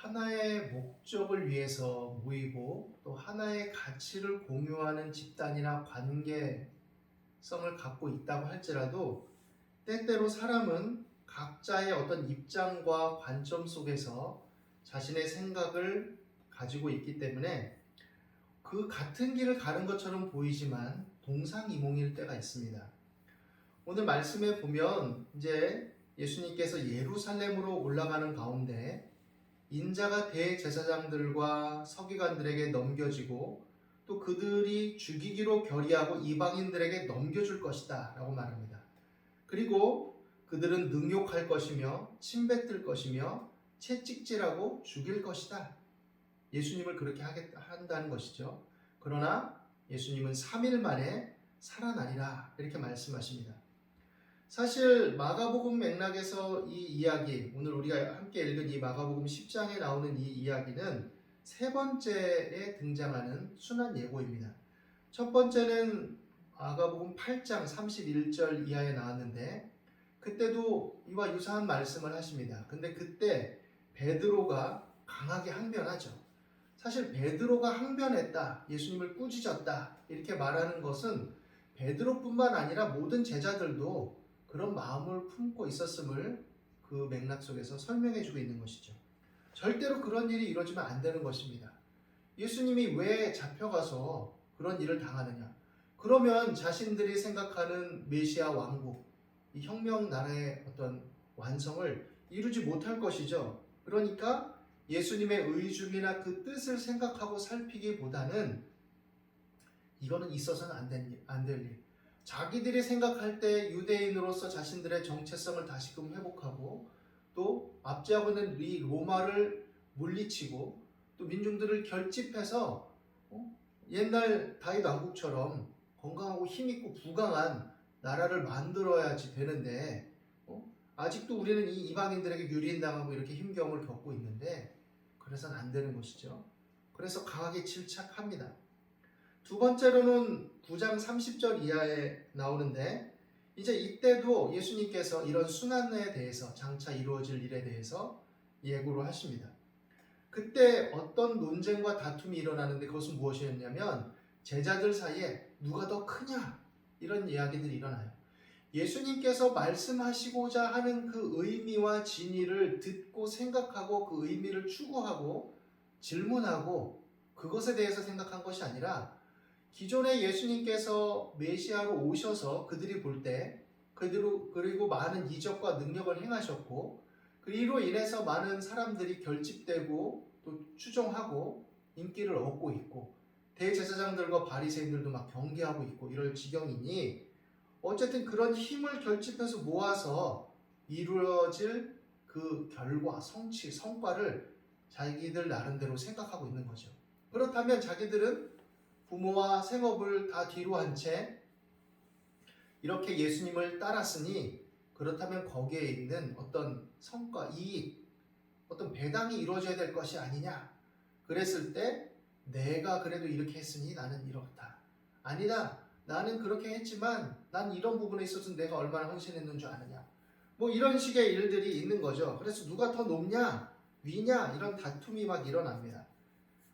하나의 목적을 위해서 모이고 또 하나의 가치를 공유하는 집단이나 관계성을 갖고 있다고 할지라도 때때로 사람은 각자의 어떤 입장과 관점 속에서 자신의 생각을 가지고 있기 때문에 그 같은 길을 가는 것처럼 보이지만 동상이몽일 때가 있습니다. 오늘 말씀에 보면 이제 예수님께서 예루살렘으로 올라가는 가운데 인자가 대제사장들과 서기관들에게 넘겨지고 또 그들이 죽이기로 결의하고 이방인들에게 넘겨줄 것이다 라고 말합니다. 그리고 그들은 능욕할 것이며 침뱉을 것이며 채찍질하고 죽일 것이다. 예수님을 그렇게 한다는 것이죠. 그러나 예수님은 3일 만에 살아나리라 이렇게 말씀하십니다. 사실 마가복음 맥락에서 이 이야기, 오늘 우리가 함께 읽은 이 마가복음 10장에 나오는 이 이야기는 세 번째에 등장하는 순환 예고입니다. 첫 번째는 마가복음 8장 31절 이하에 나왔는데 그때도 이와 유사한 말씀을 하십니다. 근데 그때 베드로가 강하게 항변하죠. 사실 베드로가 항변했다, 예수님을 꾸짖었다 이렇게 말하는 것은 베드로뿐만 아니라 모든 제자들도 그런 마음을 품고 있었음을 그 맥락 속에서 설명해 주고 있는 것이죠. 절대로 그런 일이 이루어지면 안 되는 것입니다. 예수님이 왜 잡혀가서 그런 일을 당하느냐? 그러면 자신들이 생각하는 메시아 왕국, 이 혁명 나라의 어떤 완성을 이루지 못할 것이죠. 그러니까 예수님의 의중이나 그 뜻을 생각하고 살피기보다는 이거는 있어서는 안 될 일. 자기들이 생각할 때 유대인으로서 자신들의 정체성을 다시금 회복하고 또 압제하고 있는 이 로마를 물리치고 또 민중들을 결집해서 옛날 다윗 왕국처럼 건강하고 힘있고 부강한 나라를 만들어야지 되는데 아직도 우리는 이 이방인들에게 유린당하고 이렇게 힘겨움을 겪고 있는데 그래서는 안 되는 것이죠. 그래서 강하게 질책합니다. 두 번째로는 9장 30절 이하에 나오는데 이제 이때도 예수님께서 이런 순환에 대해서 장차 이루어질 일에 대해서 예고를 하십니다. 그때 어떤 논쟁과 다툼이 일어나는데 그것은 무엇이었냐면 제자들 사이에 누가 더 크냐 이런 이야기들이 일어나요. 예수님께서 말씀하시고자 하는 그 의미와 진의를 듣고 생각하고 그 의미를 추구하고 질문하고 그것에 대해서 생각한 것이 아니라 기존에 예수님께서 메시아로 오셔서 그들이 볼 때 그리고 많은 이적과 능력을 행하셨고 그로 인해서 많은 사람들이 결집되고 또 추종하고 인기를 얻고 있고 대제사장들과 바리새인들도 막 경계하고 있고 이럴 지경이니 어쨌든 그런 힘을 결집해서 모아서 이루어질 그 결과, 성취, 성과를 자기들 나름대로 생각하고 있는 거죠. 그렇다면 자기들은 부모와 생업을 다 뒤로 한 채 이렇게 예수님을 따랐으니 그렇다면 거기에 있는 어떤 성과, 이익, 어떤 배당이 이루어져야 될 것이 아니냐. 그랬을 때 내가 그래도 이렇게 했으니 나는 이렇다. 아니다. 나는 그렇게 했지만 난 이런 부분에 있어서 내가 얼마나 헌신했는 줄 아느냐. 뭐 이런 식의 일들이 있는 거죠. 그래서 누가 더 높냐, 위냐 이런 다툼이 막 일어납니다.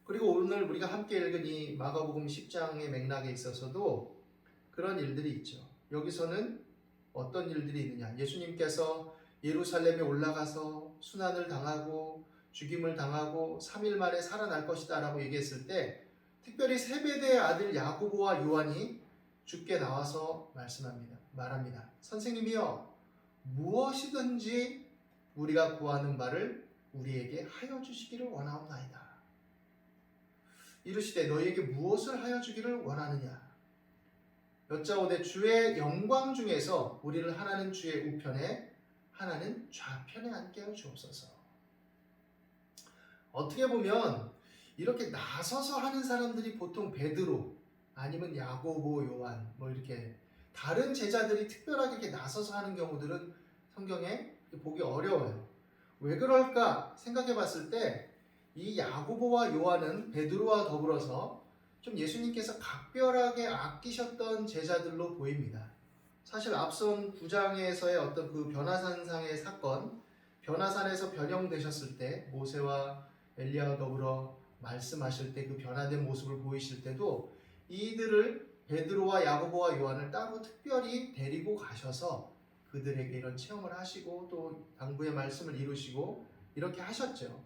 그리고 오늘 우리가 함께 읽은 이 마가복음 10장의 맥락에 있어서도 그런 일들이 있죠. 여기서는 어떤 일들이 있느냐. 예수님께서 예루살렘에 올라가서 순환을 당하고 죽임을 당하고 3일 만에 살아날 것이다 라고 얘기했을 때 특별히 세베대의 아들 야고보와 요한이 주께 나와서 말합니다. 선생님이여 무엇이든지 우리가 구하는 바를 우리에게 하여 주시기를 원하옵나이다. 이르시되 너희에게 무엇을 하여 주기를 원하느냐. 여짜오되 주의 영광 중에서 우리를 하나는 주의 우편에 하나는 좌편에 앉게 하여 주옵소서. 어떻게 보면 이렇게 나서서 하는 사람들이 보통 베드로 아니면 야고보, 요한 뭐 이렇게 다른 제자들이 특별하게 이렇게 나서서 하는 경우들은 성경에 보기 어려워요. 왜 그럴까 생각해 봤을 때 이 야고보와 요한은 베드로와 더불어서 좀 예수님께서 각별하게 아끼셨던 제자들로 보입니다. 사실 앞선 9장에서의 어떤 그 변화산상의 사건, 변화산에서 변형되셨을 때 모세와 엘리야와 더불어 말씀하실 때 그 변화된 모습을 보이실 때도 이들을 베드로와 야고보와 요한을 따로 특별히 데리고 가셔서 그들에게 이런 체험을 하시고 또 당부의 말씀을 이루시고 이렇게 하셨죠.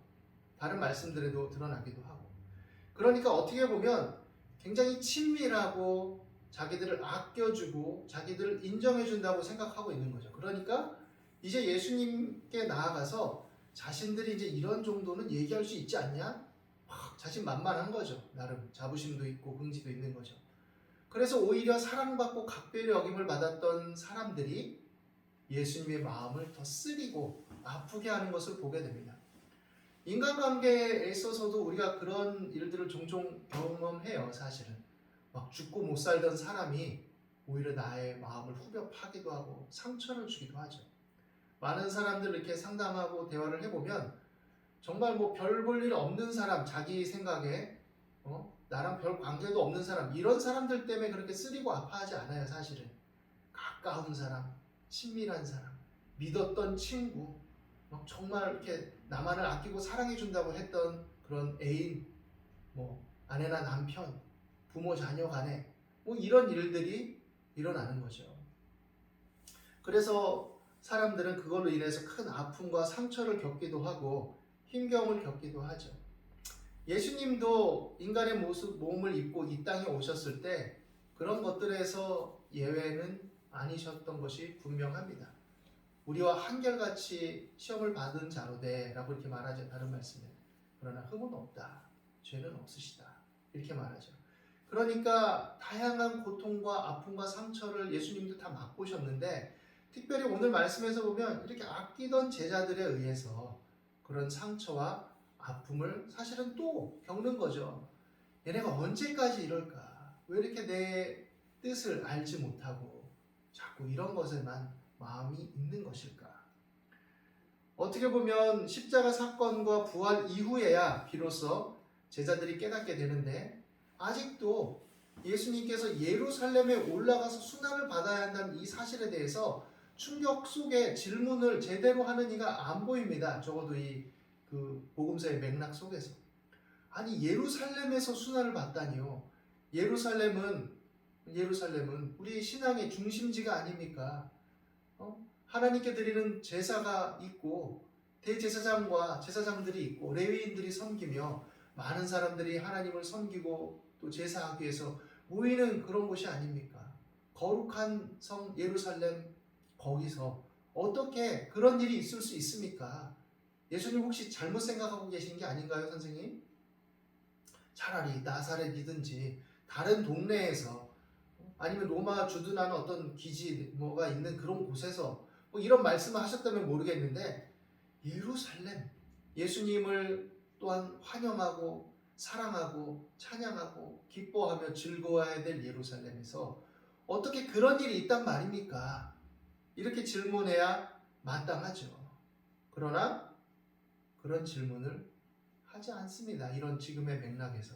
다른 말씀들에도 드러나기도 하고. 그러니까 어떻게 보면 굉장히 친밀하고 자기들을 아껴주고 자기들을 인정해준다고 생각하고 있는 거죠. 그러니까 이제 예수님께 나아가서 자신들이 이제 이런 정도는 얘기할 수 있지 않냐? 막 자신만만한 거죠. 나름 자부심도 있고 긍지도 있는 거죠. 그래서 오히려 사랑받고 각별히 여김을 받았던 사람들이 예수님의 마음을 더 쓰리고 아프게 하는 것을 보게 됩니다. 인간관계에 있어서도 우리가 그런 일들을 종종 경험해요. 사실은 막 죽고 못 살던 사람이 오히려 나의 마음을 후벼 파기도 하고 상처를 주기도 하죠. 많은 사람들 이렇게 상담하고 대화를 해보면 정말 뭐 별 볼 일 없는 사람, 자기 생각에 나랑 별 관계도 없는 사람, 이런 사람들 때문에 그렇게 쓰리고 아파하지 않아요. 사실은 가까운 사람, 친밀한 사람, 믿었던 친구, 막 정말 이렇게 나만을 아끼고 사랑해준다고 했던 그런 애인, 뭐 아내나 남편, 부모 자녀 간에 뭐 이런 일들이 일어나는 거죠. 그래서 사람들은 그걸로 인해서 큰 아픔과 상처를 겪기도 하고 힘겨움을 겪기도 하죠. 예수님도 인간의 몸을 입고 이 땅에 오셨을 때 그런 것들에서 예외는 아니셨던 것이 분명합니다. 우리와 한결같이 시험을 받은 자로되 라고 이렇게 말하죠. 다른 말씀에. 그러나 흠은 없다. 죄는 없으시다. 이렇게 말하죠. 그러니까 다양한 고통과 아픔과 상처를 예수님도 다 맛보셨는데 특별히 오늘 말씀에서 보면 이렇게 아끼던 제자들에 의해서 그런 상처와 아픔을 사실은 또 겪는 거죠. 얘네가 언제까지 이럴까? 왜 이렇게 내 뜻을 알지 못하고 자꾸 이런 것에만 마음이 있는 것일까? 어떻게 보면 십자가 사건과 부활 이후에야 비로소 제자들이 깨닫게 되는데 아직도 예수님께서 예루살렘에 올라가서 순환을 받아야 한다는 이 사실에 대해서 충격 속에 질문을 제대로 하는 이가 안 보입니다. 적어도 이 그 복음서의 맥락 속에서. 아니 예루살렘에서 순환을 받다니요. 예루살렘은 우리 신앙의 중심지가 아닙니까? 하나님께 드리는 제사가 있고 대제사장과 제사장들이 있고 레위인들이 섬기며 많은 사람들이 하나님을 섬기고 또 제사하기 위해서 모이는 그런 곳이 아닙니까? 거룩한 성 예루살렘 거기서 어떻게 그런 일이 있을 수 있습니까? 예수님 혹시 잘못 생각하고 계신 게 아닌가요, 선생님? 차라리 나사렛이든지 다른 동네에서 아니면 로마 주둔하는 어떤 기지 뭐가 있는 그런 곳에서 뭐 이런 말씀을 하셨다면 모르겠는데 예루살렘 예수님을 또한 환영하고 사랑하고 찬양하고 기뻐하며 즐거워해야 될 예루살렘에서 어떻게 그런 일이 있단 말입니까? 이렇게 질문해야 마땅하죠. 그러나 그런 질문을 하지 않습니다. 이런 지금의 맥락에서.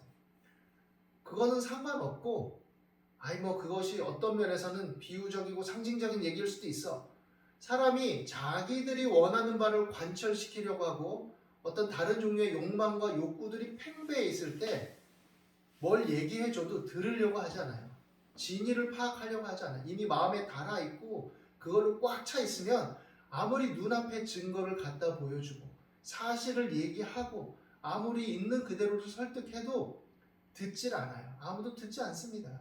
그거는 상관없고 뭐 그것이 어떤 면에서는 비유적이고 상징적인 얘기일 수도 있어. 사람이 자기들이 원하는 바를 관철시키려고 하고 어떤 다른 종류의 욕망과 욕구들이 팽배해 있을 때 뭘 얘기해줘도 들으려고 하잖아요. 진위를 파악하려고 하잖아요. 이미 마음에 달아있고 그걸로 꽉 차 있으면 아무리 눈앞에 증거를 갖다 보여주고 사실을 얘기하고 아무리 있는 그대로를 설득해도 듣질 않아요. 아무도 듣지 않습니다.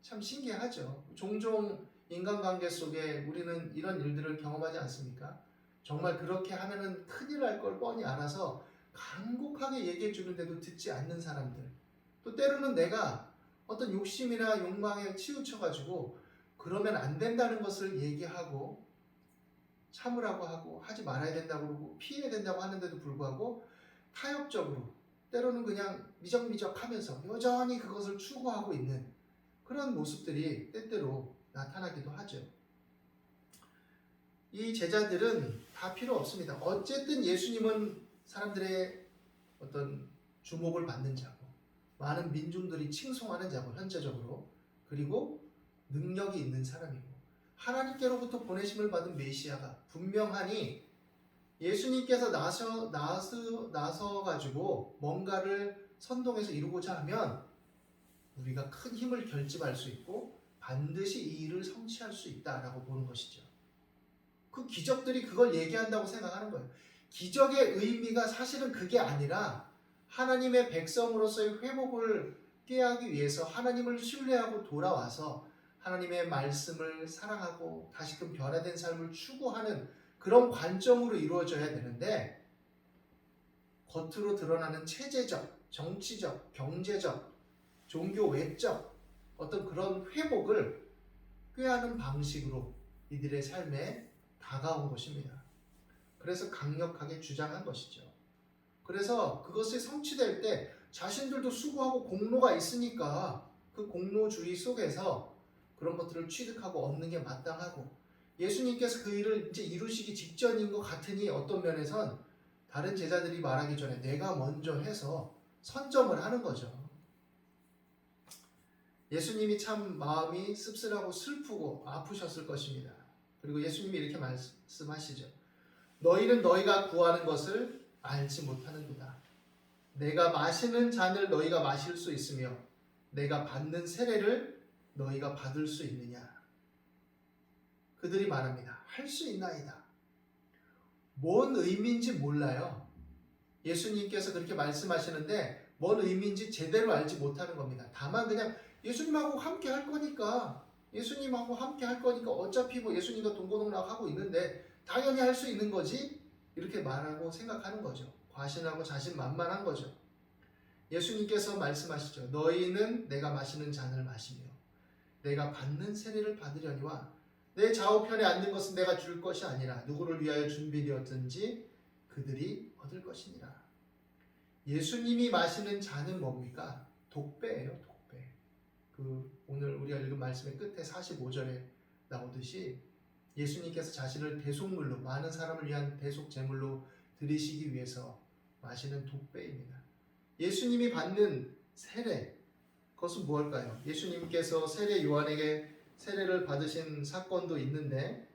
참 신기하죠. 종종 인간관계 속에 우리는 이런 일들을 경험하지 않습니까? 정말 그렇게 하면은 큰일 날 걸 뻔히 알아서 간곡하게 얘기해 주는데도 듣지 않는 사람들. 또 때로는 내가 어떤 욕심이나 욕망에 치우쳐가지고 그러면 안 된다는 것을 얘기하고 참으라고 하고 하지 말아야 된다고 그러고 피해야 된다고 하는데도 불구하고 타협적으로 때로는 그냥 미적미적 하면서 여전히 그것을 추구하고 있는 그런 모습들이 때때로 나타나기도 하죠. 이 제자들은 다 필요 없습니다. 어쨌든 예수님은 사람들의 어떤 주목을 받는 자고 많은 민중들이 칭송하는 자고 현재적으로 그리고 능력이 있는 사람이고 하나님께로부터 보내심을 받은 메시아가 분명하니 예수님께서 나서 가지고 뭔가를 선동해서 이루고자 하면 우리가 큰 힘을 결집할 수 있고 반드시 이 일을 성취할 수 있다라고 보는 것이죠. 그 기적들이 그걸 얘기한다고 생각하는 거예요. 기적의 의미가 사실은 그게 아니라 하나님의 백성으로서의 회복을 꾀하기 위해서 하나님을 신뢰하고 돌아와서 하나님의 말씀을 사랑하고 다시금 변화된 삶을 추구하는 그런 관점으로 이루어져야 되는데, 겉으로 드러나는 체제적, 정치적, 경제적, 종교 외적 어떤 그런 회복을 꾀하는 방식으로 이들의 삶에 다가온 것입니다. 그래서 강력하게 주장한 것이죠. 그래서 그것이 성취될 때 자신들도 수고하고 공로가 있으니까 그 공로주의 속에서 그런 것들을 취득하고 얻는 게 마땅하고, 예수님께서 그 일을 이제 이루시기 직전인 것 같으니 어떤 면에선 다른 제자들이 말하기 전에 내가 먼저 해서 선점을 하는 거죠. 예수님이 참 마음이 씁쓸하고 슬프고 아프셨을 것입니다. 그리고 예수님이 이렇게 말씀하시죠. 너희는 너희가 구하는 것을 알지 못하는도다. 내가 마시는 잔을 너희가 마실 수 있으며 내가 받는 세례를 너희가 받을 수 있느냐. 그들이 말합니다. 할 수 있나이다. 뭔 의미인지 몰라요. 예수님께서 그렇게 말씀하시는데 뭔 의미인지 제대로 알지 못하는 겁니다. 다만 그냥 예수님하고 함께 할 거니까 어차피 뭐 예수님과 동고동락하고 있는데 당연히 할 수 있는 거지, 이렇게 말하고 생각하는 거죠. 과신하고 자신만만한 거죠. 예수님께서 말씀하시죠. 너희는 내가 마시는 잔을 마시며 내가 받는 세례를 받으려니와 내 좌우편에 앉는 것은 내가 줄 것이 아니라 누구를 위하여 준비되었든지 그들이 얻을 것이니라. 예수님이 마시는 잔은 뭡니까? 독배예요. 독배. 오늘 우리가 읽은 말씀의 끝에 45절에 나오듯이 예수님께서 자신을 대속물로, 많은 사람을 위한 대속 제물로 드리시기 위해서 마시는 독배입니다. 예수님이 받는 세례, 그것은 무엇일까요? 예수님께서 세례 요한에게 세례를 받으신 사건도 있는데,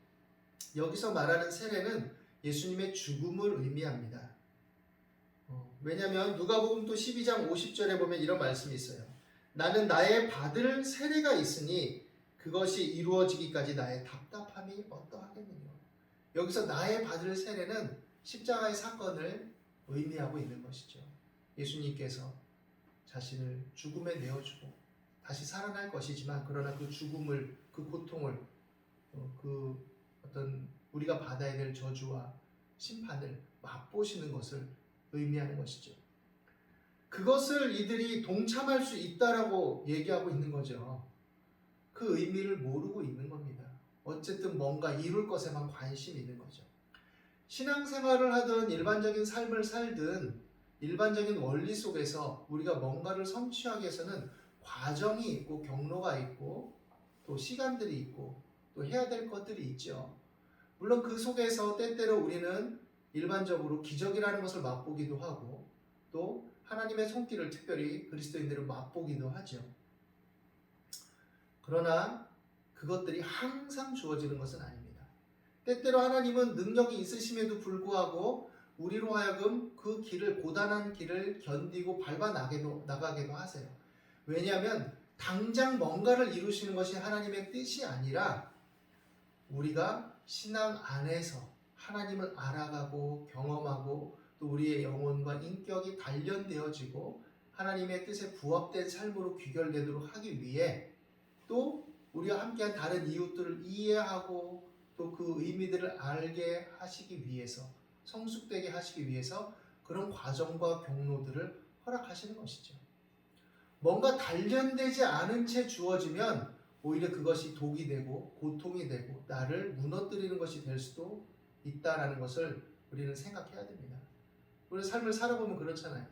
여기서 말하는 세례는 예수님의 죽음을 의미합니다. 왜냐하면 누가복음 또 12장 50절에 보면 이런 말씀이 있어요. 나는 나의 받을 세례가 있으니 그것이 이루어지기까지 나의 답답함이 어떠하겠느냐. 여기서 나의 받을 세례는 십자가의 사건을 의미하고 있는 것이죠. 예수님께서 자신을 죽음에 내어주고 다시 살아날 것이지만, 그러나 그 죽음을, 그 고통을, 그 어떤 우리가 받아야 될 저주와 심판을 맛보시는 것을 의미하는 것이죠. 그것을 이들이 동참할 수 있다라고 얘기하고 있는 거죠. 그 의미를 모르고 있는 겁니다. 어쨌든 뭔가 이룰 것에만 관심이 있는 거죠. 신앙생활을 하든 일반적인 삶을 살든 일반적인 원리 속에서 우리가 뭔가를 성취하기 위해서는 과정이 있고 경로가 있고 또 시간들이 있고 또 해야 될 것들이 있죠. 물론 그 속에서 때때로 우리는 일반적으로 기적이라는 것을 맛보기도 하고 또 하나님의 손길을 특별히 그리스도인들은 맛보기도 하죠. 그러나 그것들이 항상 주어지는 것은 아닙니다. 때때로 하나님은 능력이 있으심에도 불구하고 우리로 하여금 그 길을, 고단한 길을 견디고 밟아 나가게도 하세요. 왜냐하면 당장 뭔가를 이루시는 것이 하나님의 뜻이 아니라 우리가 신앙 안에서 하나님을 알아가고 경험하고 또 우리의 영혼과 인격이 단련되어지고 하나님의 뜻에 부합된 삶으로 귀결되도록 하기 위해, 또 우리와 함께한 다른 이웃들을 이해하고 또 그 의미들을 알게 하시기 위해서, 성숙되게 하시기 위해서 그런 과정과 경로들을 허락하시는 것이죠. 뭔가 단련되지 않은 채 주어지면 오히려 그것이 독이 되고 고통이 되고 나를 무너뜨리는 것이 될 수도 있다라는 것을 우리는 생각해야 됩니다. 우리 삶을 살아보면 그렇잖아요.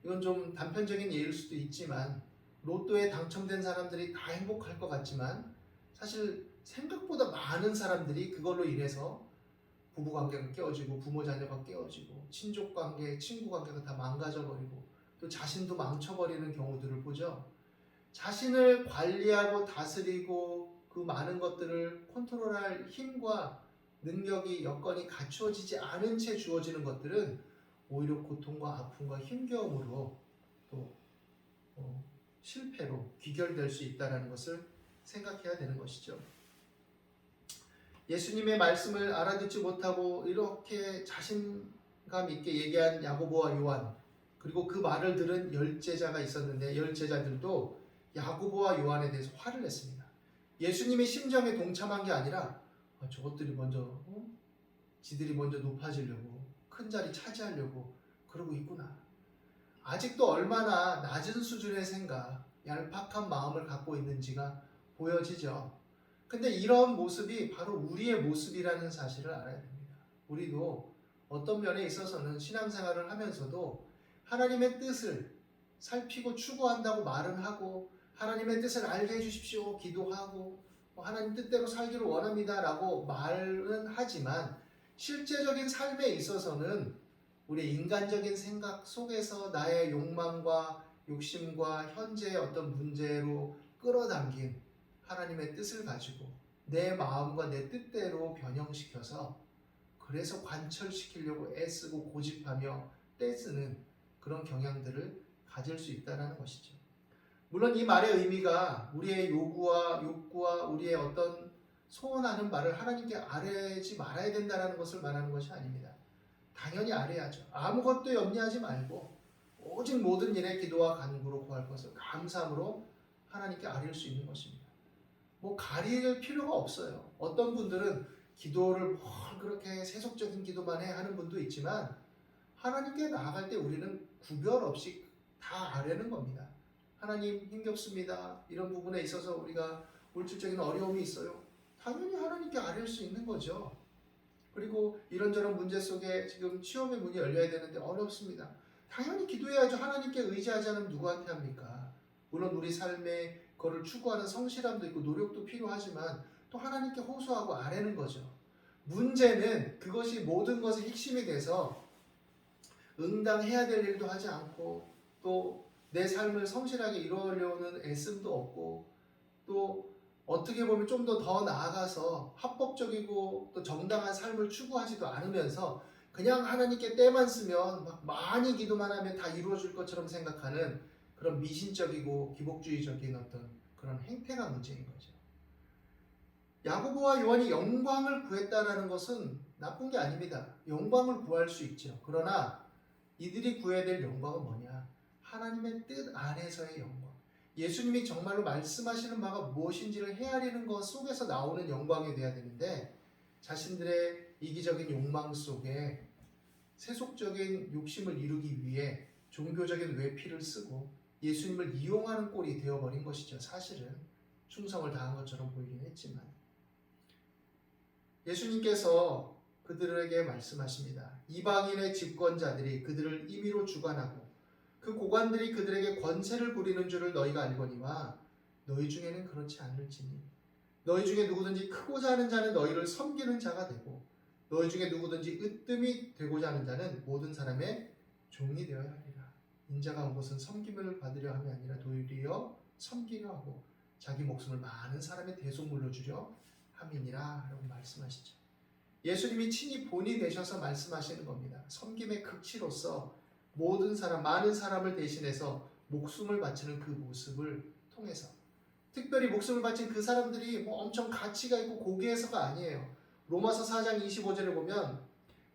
이건 좀 단편적인 예일 수도 있지만 로또에 당첨된 사람들이 다 행복할 것 같지만 사실 생각보다 많은 사람들이 그걸로 인해서 부부관계가 깨어지고 부모 자녀가 깨어지고 친족관계, 친구관계가 다 망가져버리고 또 자신도 망쳐버리는 경우들을 보죠. 자신을 관리하고 다스리고 그 많은 것들을 컨트롤할 힘과 능력이 여건이 갖추어지지 않은 채 주어지는 것들은 오히려 고통과 아픔과 힘겨움으로 또 실패로 귀결될 수 있다는 것을 생각해야 되는 것이죠. 예수님의 말씀을 알아듣지 못하고 이렇게 자신감 있게 얘기한 야고보와 요한, 그리고 그 말을 들은 열제자가 있었는데 열제자들도 야고보와 요한에 대해서 화를 냈습니다. 예수님의 심정에 동참한 게 아니라 저것들이 먼저 지들이 먼저 높아지려고 큰 자리 차지하려고 그러고 있구나. 아직도 얼마나 낮은 수준의 생각, 얄팍한 마음을 갖고 있는지가 보여지죠. 근데 이런 모습이 바로 우리의 모습이라는 사실을 알아야 됩니다. 우리도 어떤 면에 있어서는 신앙생활을 하면서도 하나님의 뜻을 살피고 추구한다고 말은 하고, 하나님의 뜻을 알게 해주십시오 기도하고, 하나님 뜻대로 살기를 원합니다 라고 말은 하지만 실제적인 삶에 있어서는 우리 인간적인 생각 속에서 나의 욕망과 욕심과 현재의 어떤 문제로 끌어당긴 하나님의 뜻을 가지고 내 마음과 내 뜻대로 변형시켜서 그래서 관철시키려고 애쓰고 고집하며 떼쓰는 그런 경향들을 가질 수 있다는 것이죠. 물론 이 말의 의미가 우리의 요구와 욕구와 우리의 어떤 소원하는 말을 하나님께 아뢰지 말아야 된다는 것을 말하는 것이 아닙니다. 당연히 아뢰야죠. 아무것도 염려하지 말고 오직 모든 일에 기도와 간구로 구할 것을 감사함으로 하나님께 아뢰일 수 있는 것입니다. 가릴 필요가 없어요. 어떤 분들은 기도를 뭘 그렇게 세속적인 기도만 해 하는 분도 있지만 하나님께 나아갈 때 우리는 구별 없이 다 아뢰는 겁니다. 하나님 힘겹습니다. 이런 부분에 있어서 우리가 물질적인 어려움이 있어요. 당연히 하나님께 아뢰일 수 있는 거죠. 그리고 이런저런 문제 속에 지금 취업의 문이 열려야 되는데 어렵습니다. 당연히 기도해야죠. 하나님께 의지하지 않으면 누구한테 합니까? 물론 우리 삶에 그거를 추구하는 성실함도 있고 노력도 필요하지만 또 하나님께 호소하고 아뢰는 거죠. 문제는 그것이 모든 것의 핵심이 돼서 응당해야 될 일도 하지 않고 또 내 삶을 성실하게 이루려는 애씀도 없고 또 어떻게 보면 좀 더 나아가서 합법적이고 또 정당한 삶을 추구하지도 않으면서 그냥 하나님께 때만 쓰면 막 많이 기도만 하면 다 이루어질 것처럼 생각하는 그런 미신적이고 기복주의적인 어떤 그런 행태가 문제인 거죠. 야고보와 요한이 영광을 구했다라는 것은 나쁜 게 아닙니다. 영광을 구할 수 있죠. 그러나 이들이 구해야 될 영광은 뭐냐? 하나님의 뜻 안에서의 영광. 예수님이 정말로 말씀하시는 바가 무엇인지를 헤아리는 것 속에서 나오는 영광이 되어야 되는데 자신들의 이기적인 욕망 속에 세속적인 욕심을 이루기 위해 종교적인 외피를 쓰고 예수님을 이용하는 꼴이 되어버린 것이죠. 사실은 충성을 다한 것처럼 보이긴 했지만 예수님께서 그들에게 말씀하십니다. 이방인의 집권자들이 그들을 임의로 주관하고 그 고관들이 그들에게 권세를 부리는 줄을 너희가 알거니와 너희 중에는 그렇지 않을지니 너희 중에 누구든지 크고자 하는 자는 너희를 섬기는 자가 되고 너희 중에 누구든지 으뜸이 되고자 하는 자는 모든 사람의 종이 되어야 하리라. 인자가 온 것은 섬김을 받으려 함이 아니라 도리어 섬기려 하고 자기 목숨을 많은 사람의 대속물로 주려 함이니라 라고 말씀하시죠. 예수님이 친히 본이 되셔서 말씀하시는 겁니다. 섬김의 극치로서 모든 사람, 많은 사람을 대신해서 목숨을 바치는 그 모습을 통해서 특별히 목숨을 바친 그 사람들이 엄청 가치가 있고 고귀해서가 아니에요. 로마서 4장 25절을 보면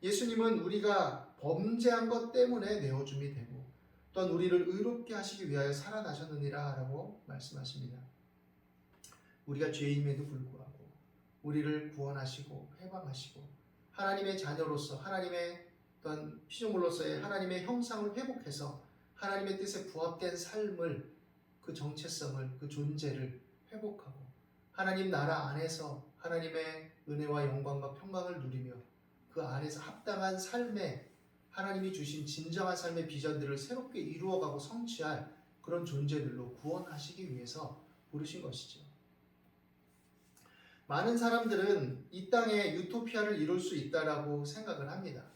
예수님은 우리가 범죄한 것 때문에 내어줌이 되고 또한 우리를 의롭게 하시기 위하여 살아나셨느니라 라고 말씀하십니다. 우리가 죄인임에도 불구하고 우리를 구원하시고 해방하시고 하나님의 자녀로서 하나님의 어떤 피조물로서의 하나님의 형상을 회복해서 하나님의 뜻에 부합된 삶을 그 정체성을 그 존재를 회복하고 하나님 나라 안에서 하나님의 은혜와 영광과 평강을 누리며 그 안에서 합당한 삶에 하나님이 주신 진정한 삶의 비전들을 새롭게 이루어가고 성취할 그런 존재들로 구원하시기 위해서 부르신 것이죠. 많은 사람들은 이 땅에 유토피아를 이룰 수 있다라고 생각을 합니다.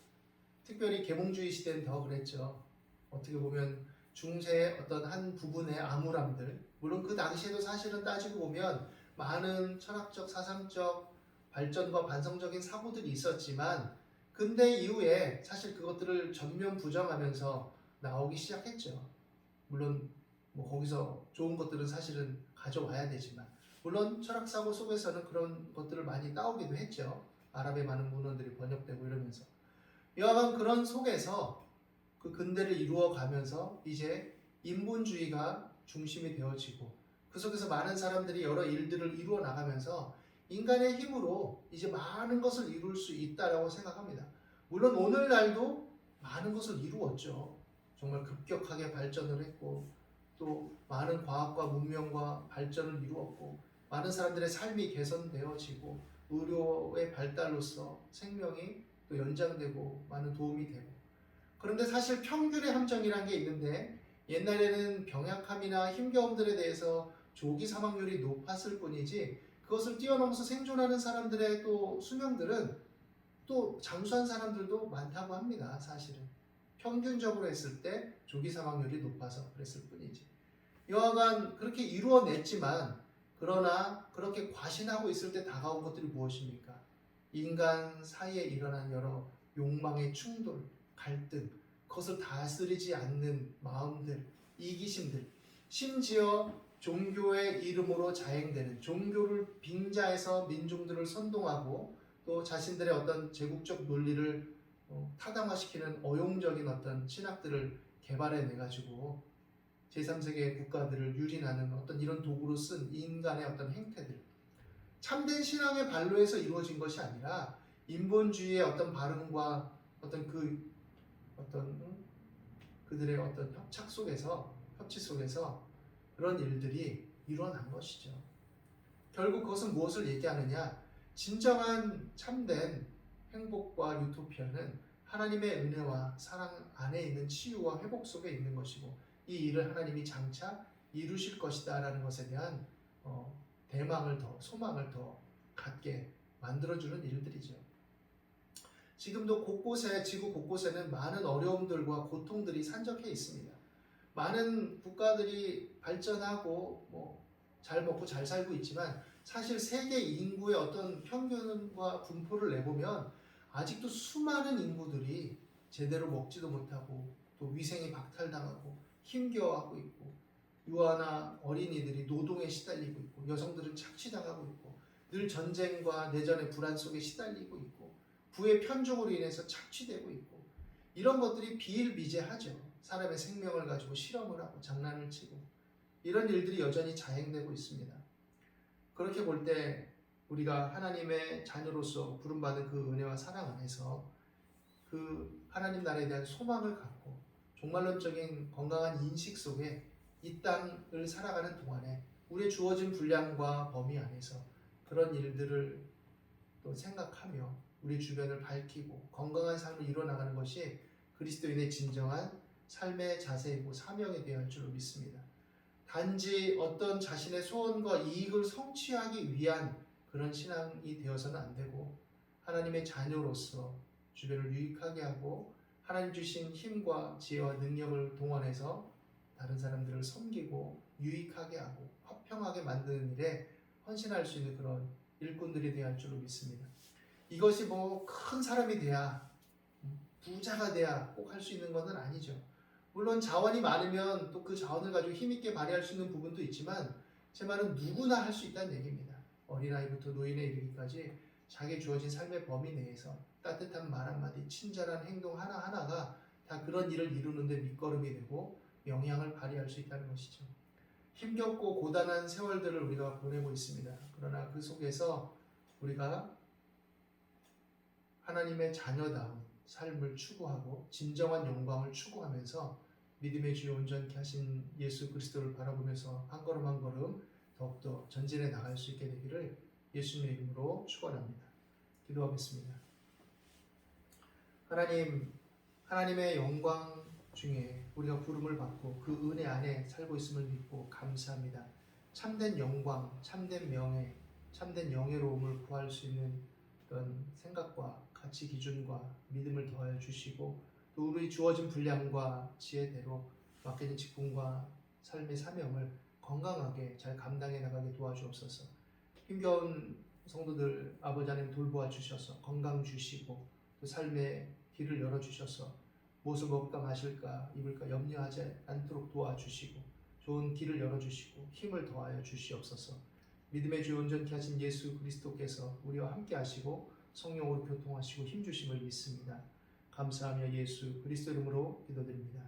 특별히 계몽주의 시대는 더 그랬죠. 어떻게 보면 중세의 어떤 한 부분의 암울함들, 물론 그 당시에도 사실은 따지고 보면 많은 철학적, 사상적 발전과 반성적인 사고들이 있었지만 근대 이후에 사실 그것들을 전면 부정하면서 나오기 시작했죠. 물론 뭐 거기서 좋은 것들은 사실은 가져와야 되지만 물론 철학 사고 속에서는 그런 것들을 많이 따오기도 했죠. 아랍의 많은 문헌들이 번역되고 이러면서 여하간 그런 속에서 그 근대를 이루어 가면서 이제 인본주의가 중심이 되어지고 그 속에서 많은 사람들이 여러 일들을 이루어 나가면서 인간의 힘으로 이제 많은 것을 이룰 수 있다라고 생각합니다. 물론 오늘날도 많은 것을 이루었죠. 정말 급격하게 발전을 했고 또 많은 과학과 문명과 발전을 이루었고 많은 사람들의 삶이 개선되어지고 의료의 발달로서 생명이 또 연장되고 많은 도움이 되고 그런데 사실 평균의 함정이라는 게 있는데 옛날에는 병약함이나 힘겨움들에 대해서 조기 사망률이 높았을 뿐이지 그것을 뛰어넘어서 생존하는 사람들의 또 수명들은 또 장수한 사람들도 많다고 합니다. 사실은 평균적으로 했을 때 조기 사망률이 높아서 그랬을 뿐이지 여하간 그렇게 이루어냈지만 그러나 그렇게 과신하고 있을 때 다가온 것들이 무엇입니까? 인간 사이에 일어난 여러 욕망의 충돌, 갈등, 그것을 다스리지 않는 마음들, 이기심들, 심지어 종교의 이름으로 자행되는 종교를 빙자해서 민중들을 선동하고 또 자신들의 어떤 제국적 논리를 타당화시키는 어용적인 어떤 신학들을 개발해내 가지고 제3세계 국가들을 유린하는 어떤 이런 도구로 쓴 인간의 어떤 행태들 참된 신앙의 발로에서 이루어진 것이 아니라 인본주의의 어떤 발음과 어떤 그들의 어떤 협치 속에서 그런 일들이 일어난 것이죠. 결국 그것은 무엇을 얘기하느냐? 진정한 참된 행복과 유토피아는 하나님의 은혜와 사랑 안에 있는 치유와 회복 속에 있는 것이고 이 일을 하나님이 장차 이루실 것이다 라는 것에 대한 대망을 더 소망을 더 갖게 만들어주는 일들이죠. 지금도 곳곳에 지구 곳곳에는 많은 어려움들과 고통들이 산적해 있습니다. 많은 국가들이 발전하고 잘 먹고 잘 살고 있지만 사실 세계 인구의 어떤 평균과 분포를 내보면 아직도 수많은 인구들이 제대로 먹지도 못하고 또 위생이 박탈당하고 힘겨워하고 있고 유아나 어린이들이 노동에 시달리고 있고 여성들은 착취당하고 있고 늘 전쟁과 내전의 불안 속에 시달리고 있고 부의 편중으로 인해서 착취되고 있고 이런 것들이 비일비재하죠. 사람의 생명을 가지고 실험을 하고 장난을 치고 이런 일들이 여전히 자행되고 있습니다. 그렇게 볼 때 우리가 하나님의 자녀로서 부름받은 그 은혜와 사랑 안에서 그 하나님 나라에 대한 소망을 갖고 종말론적인 건강한 인식 속에 이 땅을 살아가는 동안에 우리의 주어진 분량과 범위 안에서 그런 일들을 또 생각하며 우리 주변을 밝히고 건강한 삶을 이뤄나가는 것이 그리스도인의 진정한 삶의 자세이고 사명이 되어야 할 줄로 믿습니다. 단지 어떤 자신의 소원과 이익을 성취하기 위한 그런 신앙이 되어서는 안 되고 하나님의 자녀로서 주변을 유익하게 하고 하나님 주신 힘과 지혜와 능력을 동원해서 다른 사람들을 섬기고 유익하게 하고 화평하게 만드는 일에 헌신할 수 있는 그런 일꾼들이 되어야 할 줄로 믿습니다. 이것이 큰 사람이 돼야 부자가 돼야 꼭 할 수 있는 것은 아니죠. 물론 자원이 많으면 또 그 자원을 가지고 힘있게 발휘할 수 있는 부분도 있지만 제 말은 누구나 할 수 있다는 얘기입니다. 어린아이부터 노인에 이르기까지 자기 주어진 삶의 범위 내에서 따뜻한 말 한마디, 친절한 행동 하나하나가 다 그런 일을 이루는데 밑거름이 되고 영향을 발휘할 수 있다는 것이죠. 힘겹고 고단한 세월들을 우리가 보내고 있습니다. 그러나 그 속에서 우리가 하나님의 자녀다운 삶을 추구하고 진정한 영광을 추구하면서 믿음의 주요 온전케 하신 예수 그리스도를 바라보면서 한 걸음 한 걸음 더욱더 전진해 나갈 수 있게 되기를 예수님의 이름으로 축원합니다. 기도하겠습니다. 하나님, 하나님의 영광 중에 우리가 부름을 받고 그 은혜 안에 살고 있음을 믿고 감사합니다. 참된 영광, 참된 명예, 참된 영예로움을 구할 수 있는 그런 생각과 가치 기준과 믿음을 더하여 주시고 또 우리 주어진 분량과 지혜대로 맡겨진 직분과 삶의 사명을 건강하게 잘 감당해 나가게 도와주옵소서. 힘겨운 성도들 아버지 하나님 돌보아 주셔서 건강 주시고 또 삶의 길을 열어 주셔서 무엇을 먹을까 마실까 입을까 염려하지 않도록 도와주시고 좋은 길을 열어 주시고 힘을 더하여 주시옵소서. 믿음의 주 온전케 하신 예수 그리스도께서 우리와 함께 하시고 성령으로 교통하시고 힘 주심을 믿습니다. 감사하며 예수 그리스도 이름으로 기도드립니다.